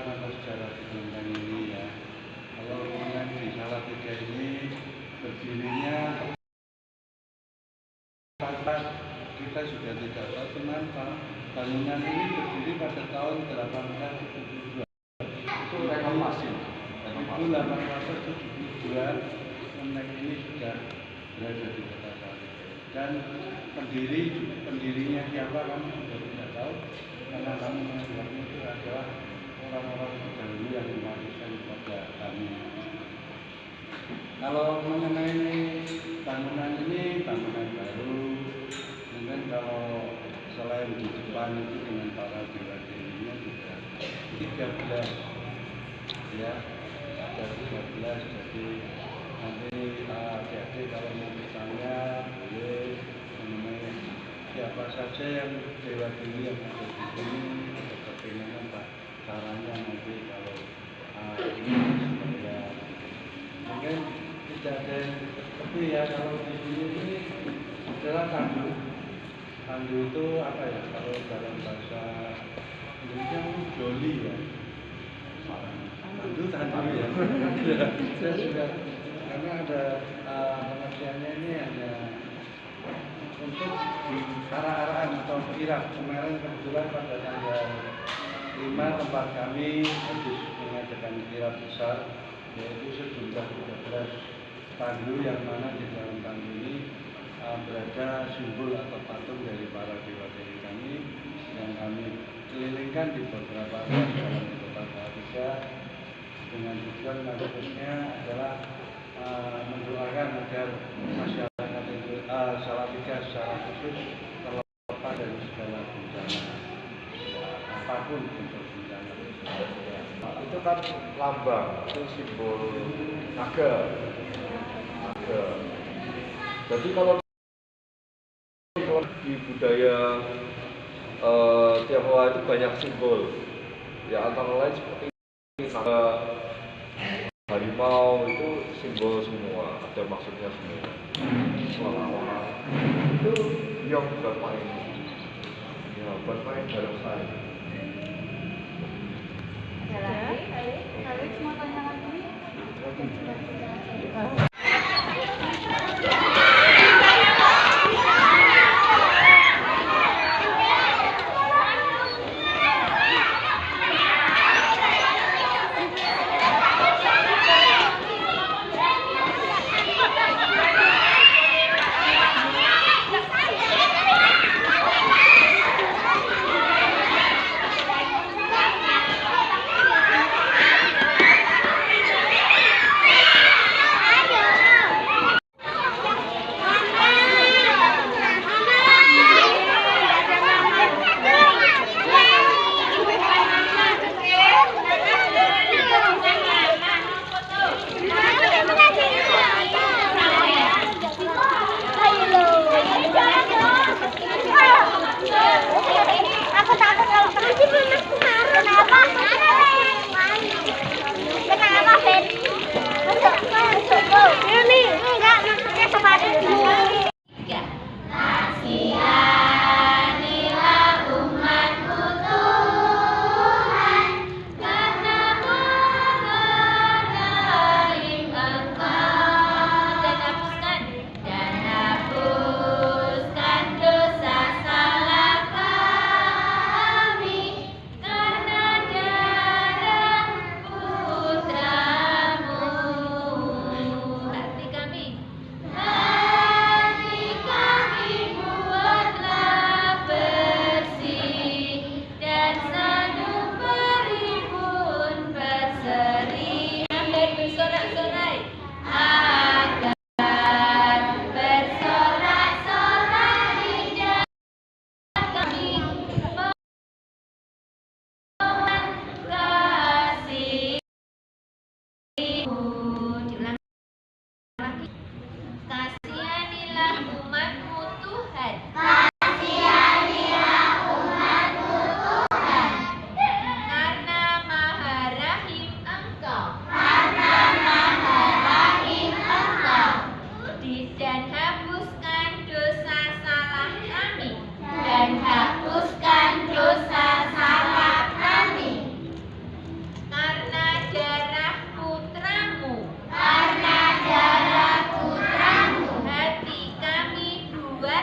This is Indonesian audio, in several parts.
menjelaskan atas sejarah di kelenteng ini ya. Kalau kelenteng di Salatiga ini berdirinya kita juga tidak tahu kenapa bangunan ini berdiri pada tahun 1872. Itu renovasi. 1872 kelenteng ini sudah berada di kota Salatiga. Dan pendirinya siapa kami juga tidak tahu, karena kami menganggapnya itu adalah orang-orang terdahulu yang mewariskan kepada kami. Kalau mengenai bangunan ini bangunan baru, mungkin kalau selain di depan itu dengan para dewa dewinya juga 13 ya, ada 13. Jadi nanti adik-adik kalau mau bertanya boleh mengenai siapa saja yang dewa dewi yang ada di sini, atau bagaimana Pak caranya nanti kalau ini supaya mungkin tidak ada yang seperti ya. Kalau di sini ini adalah tandu. Tandu itu apa ya? Kalau dalam bahasa Indonesia itu joli ya. Tandu ya. Saya juga karena ada pengertiannya ini hanya untuk di arah-arahan atau kirap. Kemarin kebetulan pada tanggal 5 tempat kami habis mengadakan kirap besar, yaitu sejumlah 13 tandu yang mana di dalam tandu ini berada simbol atau patung dari para dewa dewi kami yang kami kelilingkan di beberapa ruas dalam kota Salatiga dengan tujuan nantinya adalah mendoakan agar masyarakat Salatiga secara khusus terlepas dari segala bencana ya, apapun bentuk bencana. Itu kan lambang, itu simbol naga. Jadi kalau di budaya Tionghoa itu banyak simbol, ya antara lain seperti naga, harimau itu simbol semua, ada maksudnya semua. Seolah-olah itu yang bermain, ya bermain bareng saya. Alex mau tanya lagi?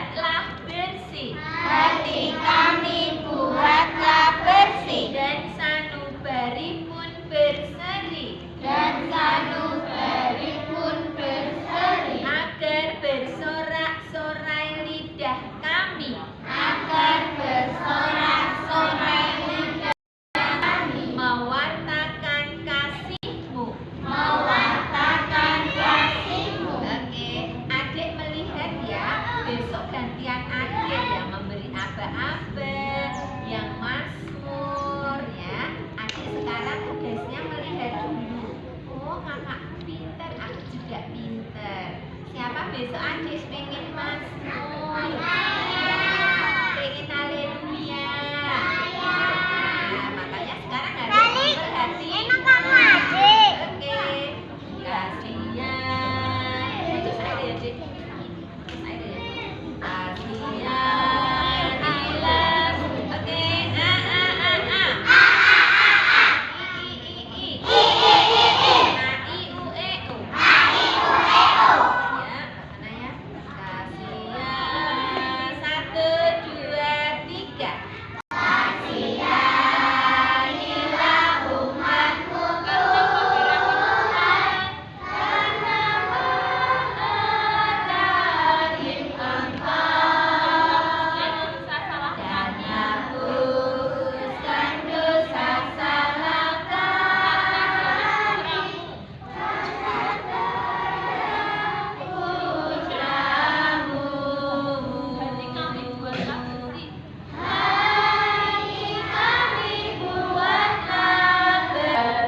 buatlah bersih. Hati kami buatlah bersih. Dan sanubari pun berseri. Dan sanubari pun berseri. Agar bersorak-sorai lidah kami. Agar bersorak-sorai lidah kami. Mewartakan kasih-Mu. Mewartakan kasih-Mu. Oke, adik melihat ya, besok gantian adik yang memberi aba-aba, yang mazmur ya. Adik sekarang tugasnya melihat dulu. Oh, kakakku pinter, aku juga pinter. Siapa besok adik pengen mazmur? Pengen haleluya. Nah, makanya sekarang harus berhati. Emang kamu adik? Oke, kasihan. Itu saya ya, Dik. Saya ya. Kasihan hilang. Oke, a. I. A, I, U, E, U. Ya, mana ya? Kasihan. 1, 2, 3. Kasihanilah umatmu Tuhan, karena mengetahui Engkau, dan hapuskan dosa salah kami, putramu. Hati kami buatlah bersih. Hati kami buatlah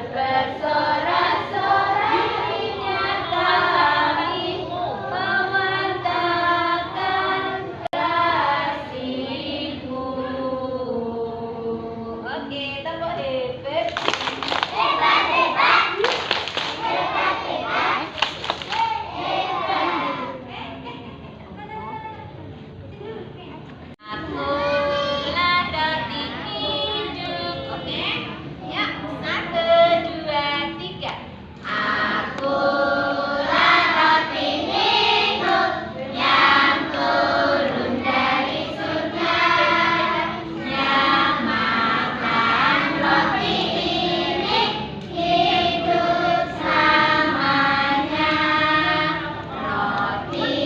bersorak-sorai lidah kami, mewartakan kasih-Mu. Oke, tepuk hebat. Hebat, hebat. Hebat, hebat. Akulah roti hidup. Oke, ya. 1, 2, 3. Akulah roti hidup yang turun dari surga, yang makan roti ini hidup selamanya. Roti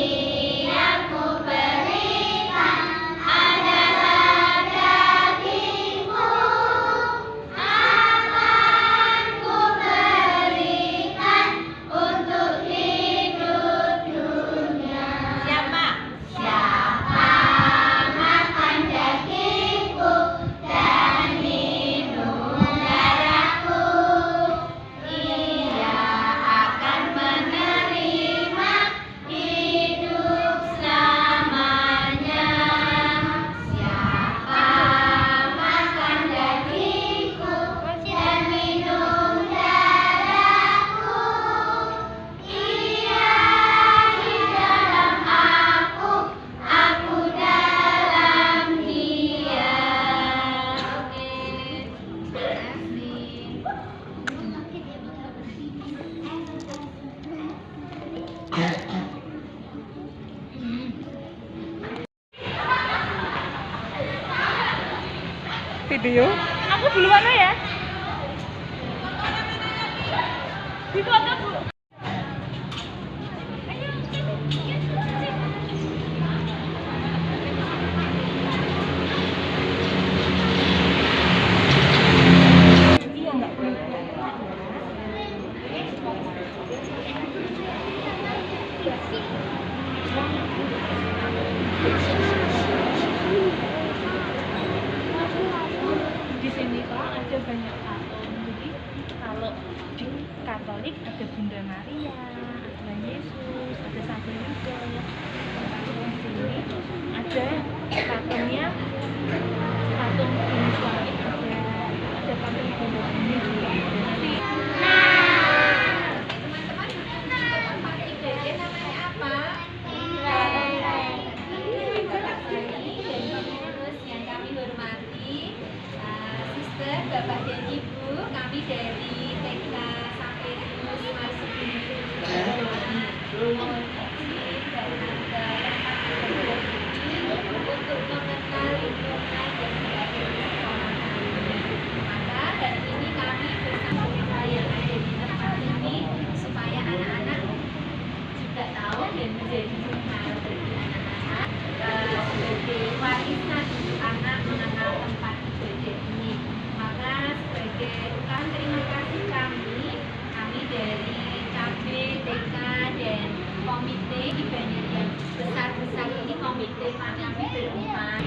yang kuberikan adalah daging-Mu, akan kuberikan untuk hidup dunia. Siapa? Siapa makan daging-Ku dan minum darah-Ku, ia akan menerima hidup selamanya. Siapa makan daging-Ku dan minum darah-Ku, ia di dalam aku dalam dia. Oke, terima kasih. Video? Aku duluan ya. Di foto Bu. Iya enggak boleh. Di sini tuh ada banyak patung. Jadi kalau di Katolik ada Bunda Maria, ada Yesus, ada Santa Yuda. Kalau di sini ada patungnya, patung Bumi Langit ada patung Bunda Bumi juga. Nanti Teman-teman, pakai bagian namanya apa? Terus yang kami hormati, Sister, Bapak dan Ibu, kami dari TK sampai lulus masuk di kami berempat.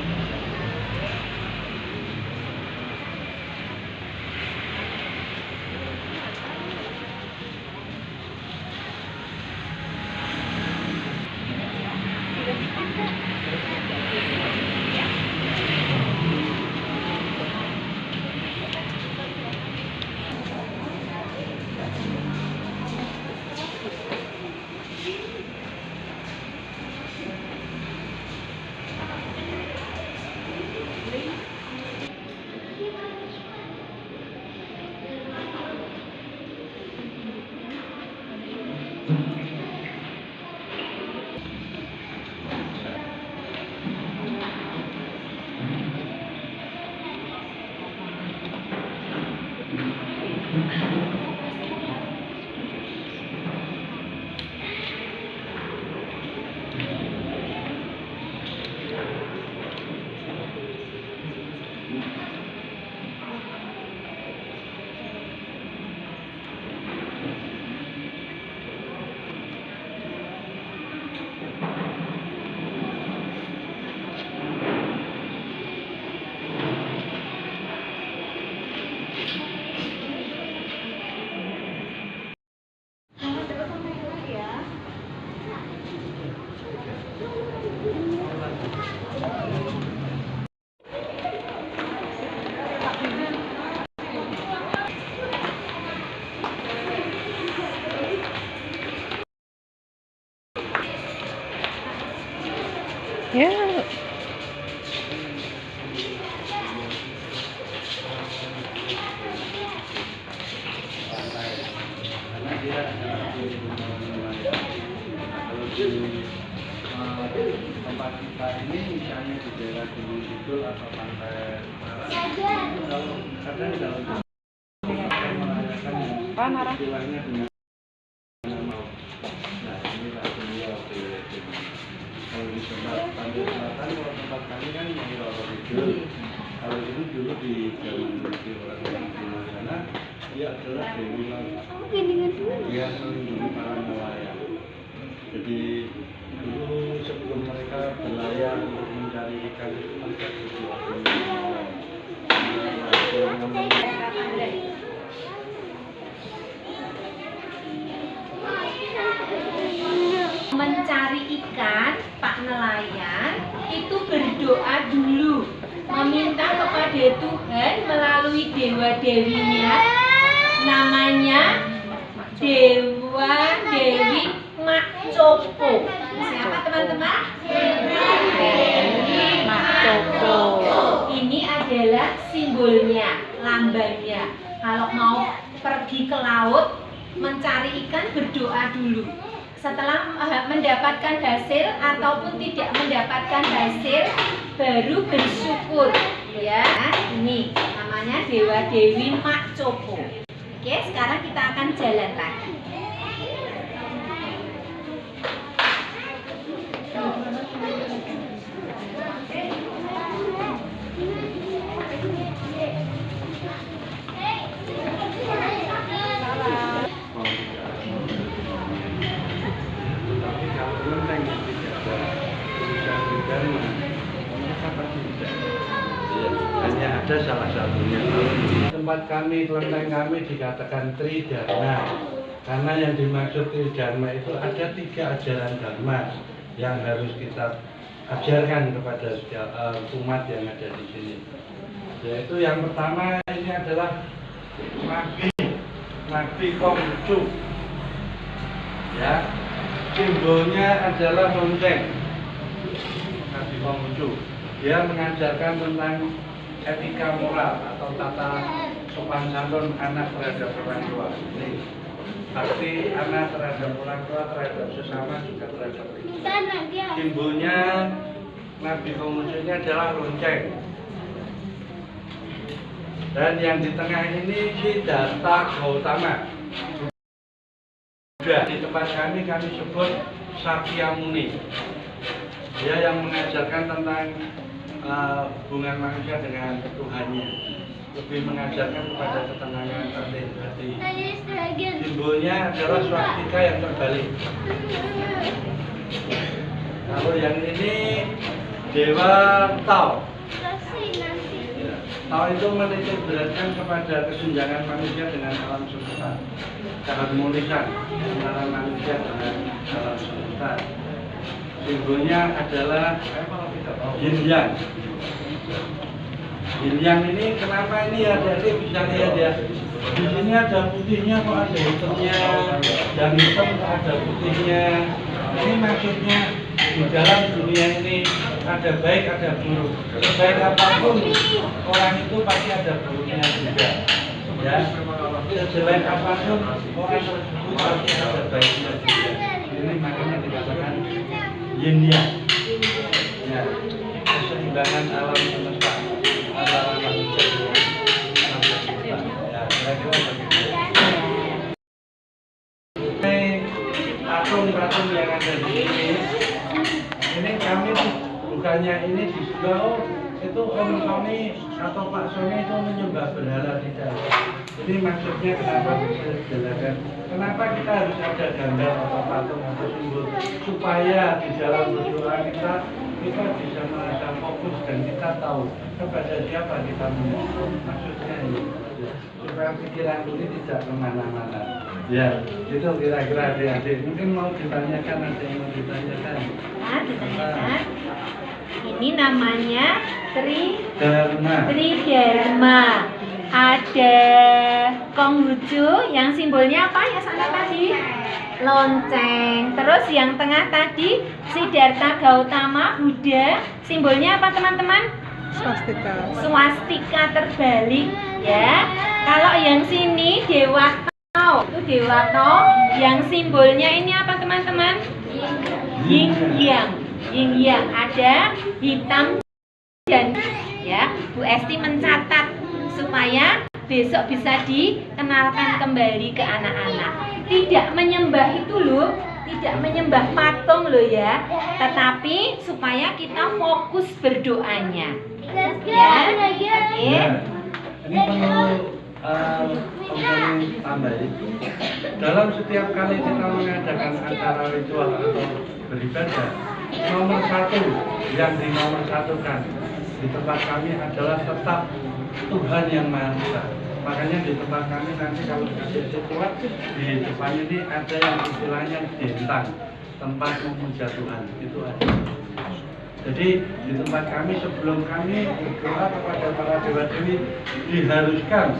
Ya. Karena dia kalau di tempat kita ini misalnya di daerah Gunung Kidul atau Pantai Utara itu kalau kadang dalam merayakan istilahnya dengan nama ini beliau kalau di tempat Pantai Selatan, kalau tempat kami kan Roro Kidul. Kalau itu dulu di zaman di orang di sana dia adalah dewi laut. Dia melindungi para nelayan. Jadi dulu sebelum mereka berlayar untuk mencari ikan itu mereka berdoa mencari ikan, Pak nelayan itu berdoa dulu, meminta kepada Tuhan melalui dewa-dewinya, namanya Dewa Dewi Mak Copo. Siapa teman-teman? Dewi Mak Copo. Ini adalah simbolnya, lambangnya. Kalau mau pergi ke laut mencari ikan berdoa dulu. Setelah mendapatkan hasil ataupun tidak mendapatkan hasil baru bersyukur ya. Ini namanya Dewa Dewi Mak Copo. Oke, sekarang kita akan jalan lagi. Hanya ada salah satunya. Tempat kami, kelenteng kami dikatakan Tridharma. Karena yang dimaksud Tridharma itu ada 3 ajaran dharma yang harus kita ajarkan kepada setiap umat yang ada di sini. Yaitu yang pertama ini adalah Nabi Konghucu. Ya, simbolnya adalah lonceng. Nabi Konghucu. Dia mengajarkan tentang etika moral atau tata sopan santun anak terhadap orang tua. Ini bakti anak terhadap orang tua, terhadap sesama, juga terhadap ibu. Simbolnya Nabi Konghucu ini adalah lonceng. Dan yang di tengah ini Siddhartha Gautama. Sudah di tempat kami sebut Sakyamuni. Dia yang mengajarkan tentang hubungan manusia dengan Tuhannya, lebih mengajarkan kepada ketenangan hati. Simbolnya adalah swastika yang terbalik. Kalau yang ini Dewa Tao. Ya, Tao itu menitik beratkan kepada kesenjangan manusia dengan alam semesta, keharmonisan antara manusia dengan alam semesta. Simbolnya adalah yin yang. Yin yang ini kenapa ini adik-adik bisa lihat ya? Di sini ada putihnya kok ada hitamnya, yang hitam kok ada putihnya. Ini maksudnya di dalam dunia ini ada baik ada buruk. Sebaik apapun orang itu pasti ada buruknya juga. Ya, sejelek apapun orang tersebut pasti ada baiknya juga. Ini makanya dikatakan yin yang. Ya, keseimbangan alam semesta antara manusia dengan alam semesta. Ya, kira-kira begitu. Patung-patung yang ada di ini kami bukannya ini di sebelah itu Om Sony atau Pak Sony itu menyembah berhala tidak. Ini maksudnya kenapa bisa dijelaskan? Kenapa kita harus ada gambar atau patung atau simbol supaya di dalam berdoa kita bisa merasa fokus dan kita tahu kepada siapa kita memohon. Maksudnya ini supaya pikiran ini tidak kemana-mana. Ya, itu kira-kira adik-adik. Mungkin mau ditanyakan, ada yang mau ditanyakan? Nah, ditanyakan. Ini namanya Dharma. Tridharma. Ada Konghucu yang simbolnya apa ya sana tadi? Lonceng. Terus yang tengah tadi Siddhartha Gautama Buddha. Simbolnya apa teman-teman? Swastika. Swastika terbalik ya. Kalau yang sini Dewa Tao, itu Dewa Tao yang simbolnya ini apa teman-teman? Yin yang. Yin yang ada hitam dan ya. Bu Esti mencatat supaya besok bisa dikenalkan kembali ke anak-anak. Tidak menyembah itu loh, tidak menyembah patung loh ya, tetapi supaya kita fokus berdoanya. Ya, oke. Ini perlu tambahin. Dalam setiap kali kita mengadakan acara ritual atau beribadah, nomor satu yang dinomorsatukan di tempat kami adalah tetap Tuhan yang Maha Esa. Makanya di tempat kami nanti kalau di kuat di depan ini ada yang istilahnya dentang, tempat memuja Tuhan, itu ada. Jadi di tempat kami sebelum kami berdoa kepada para dewa dewi diharuskan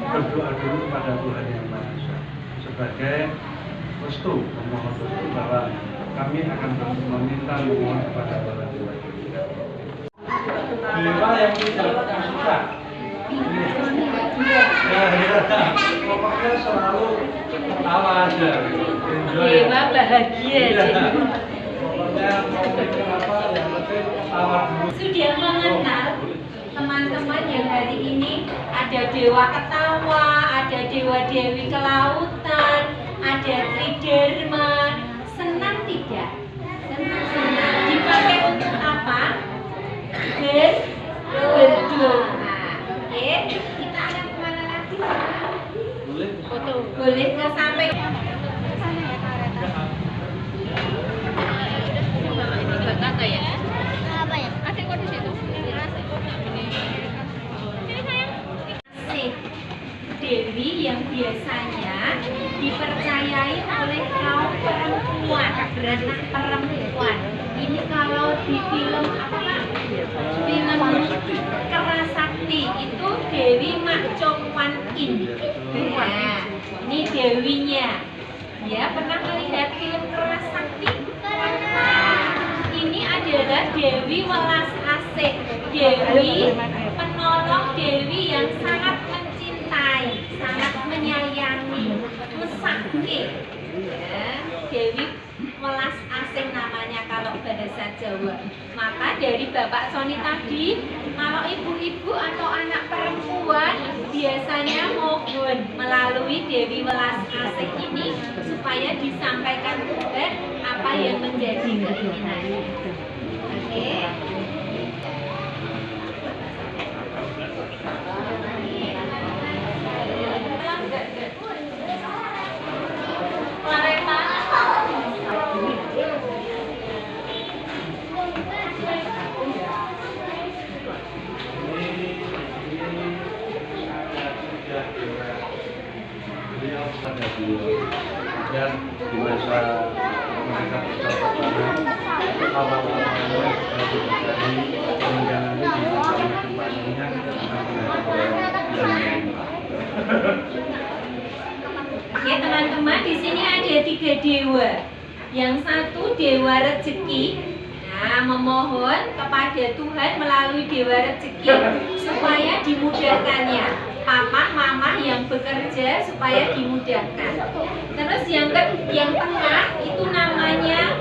berdoa dulu kepada Tuhan yang Maha Esa sebagai restu, memohon restu bahwa kami akan meminta memohon kepada para dewa dewi. Dewa yang tidak suka. Pokoknya selalu ketawa aja. Dewa bahagia. Pokoknya mau bikin apa yang penting ketawa dulu. Sudah mengenal teman-teman yang hari ini ada dewa ketawa, ada dewa dewi kelautan, ada Tridharma. Senang tidak? Senang. Dipakai untuk apa? Berdoa. Oke, kita akan kemana lagi? Boleh? Boleh nggak sampai? Dewi yang biasanya dipercayai oleh kaum perempuan, beranak perempuan. Ini kalau di film apa? Film Kerasakti itu Dewi Mak Chong Wan In. Nah, ini dewinya. Ya, pernah melihat film Kerasakti? Ini adalah Dewi Welas Asih, Dewi penolong, Dewi yang sangat mencintai, sangat menyayangi, mesake. Ya, Dewi Welas Asih namanya kalau bahasa Jawa. Maka dari Bapak Sony tadi, kalau ibu-ibu atau anak perempuan biasanya mohon melalui Dewi Welas Asih ini supaya disampaikan Tuhan apa yang menjadi keinginannya. Oke. beliau. Dan di masa mereka bersahabat itu awal-awalnya lagi terjadi, kemudian nanti di masa kedepannya Oke teman-teman, di sini ada 3 dewa. Yang satu dewa rezeki. Nah, memohon kepada Tuhan melalui dewa rezeki supaya dimudahkannya. Papa, mama yang bekerja supaya dimudahkan. Terus yang tengah itu namanya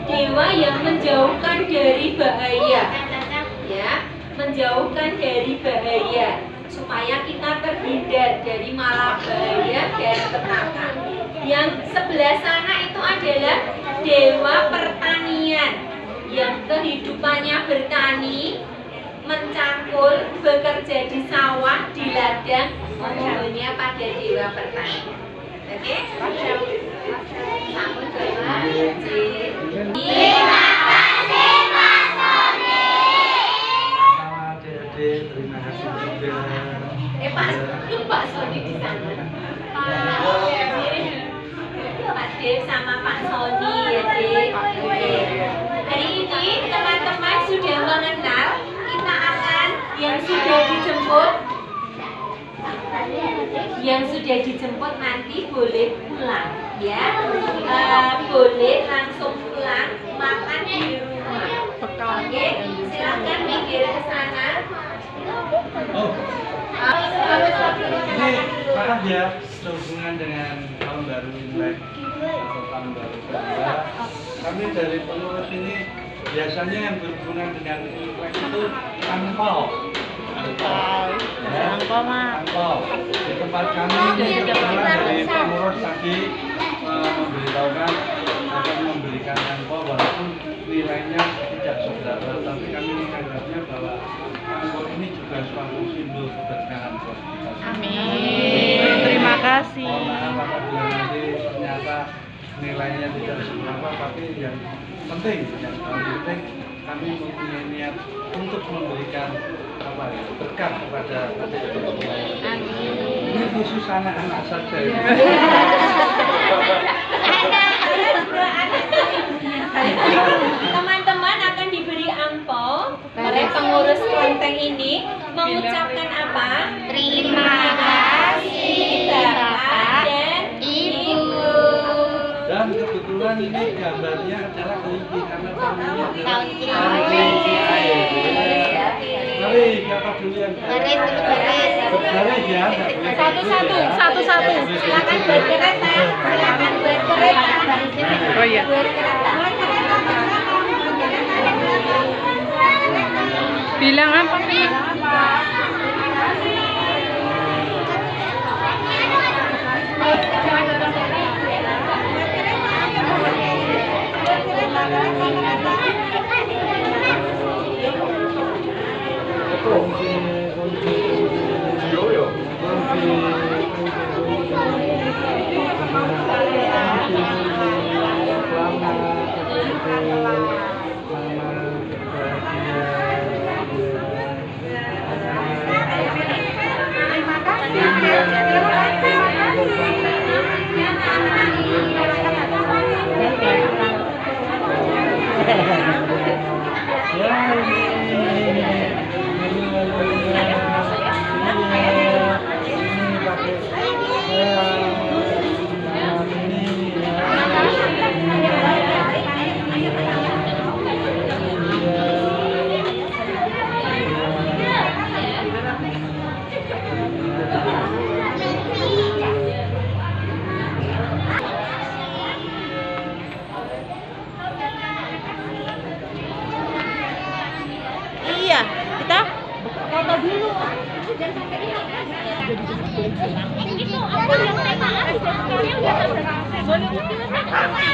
dewa yang menjauhkan dari bahaya. Ya, menjauhkan dari bahaya supaya kita terhindar dari malabahaya dan petaka. Yang sebelah sana itu adalah dewa pertanian yang kehidupannya bertani, mencangkul, bekerja di sawah, di ladang, memohonnya pada dewa pertanian. Oke? Sampun doa. Terima kasih Pak Sony. Sama adik-adik, terima kasih juga. Pak Sony di sana. Pak Dev sama Pak Sony ya, Dek. Hari ini teman-teman sudah mengenal, kita akan yang sudah dijemput nanti boleh pulang ya. Boleh langsung pulang makan di rumah. Oke, silakan minggir ke sana. Oh, ini maaf ya, sehubungan dengan tahun baru Imlek atau tahun baru kedua, kami dari pengurus ini biasanya yang berhubungan dengan Imlek itu angpau. Angpau. Di tempat kami ini kebetulan dari pengurus tadi memberitahukan akan memberikan angpau walaupun nilainya tidak seberapa, tapi kami menganggapnya bahwa angpau ini juga suatu simbol keberkahan buat kita. Amin. Terima kasih. Mohon maaf apabila nanti ternyata nilainya tidak seberapa, tapi yang paling penting kami mempunyai niat untuk memberikan berkah kepada adik-adik. Ini khusus anak-anak saja ya. Teman-teman akan diberi angpau oleh pengurus kelenteng ini, mengucapkan apa? Terima kasih Bapak dan Ibu. Dan kebetulan ini gambarnya adalah kelinci karena tahunnya adalah Tahun tahun kelinci air. Mari siapa dulu yang berbaris ya? Satu-satu. Silakan berkereta. Silakan berkereta. Oh iya. Bilang apa, Mi? Iya, kita foto dulu. Itu apa yang temaan? Sebenarnya udah sampai.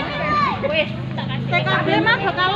TKB mah bakal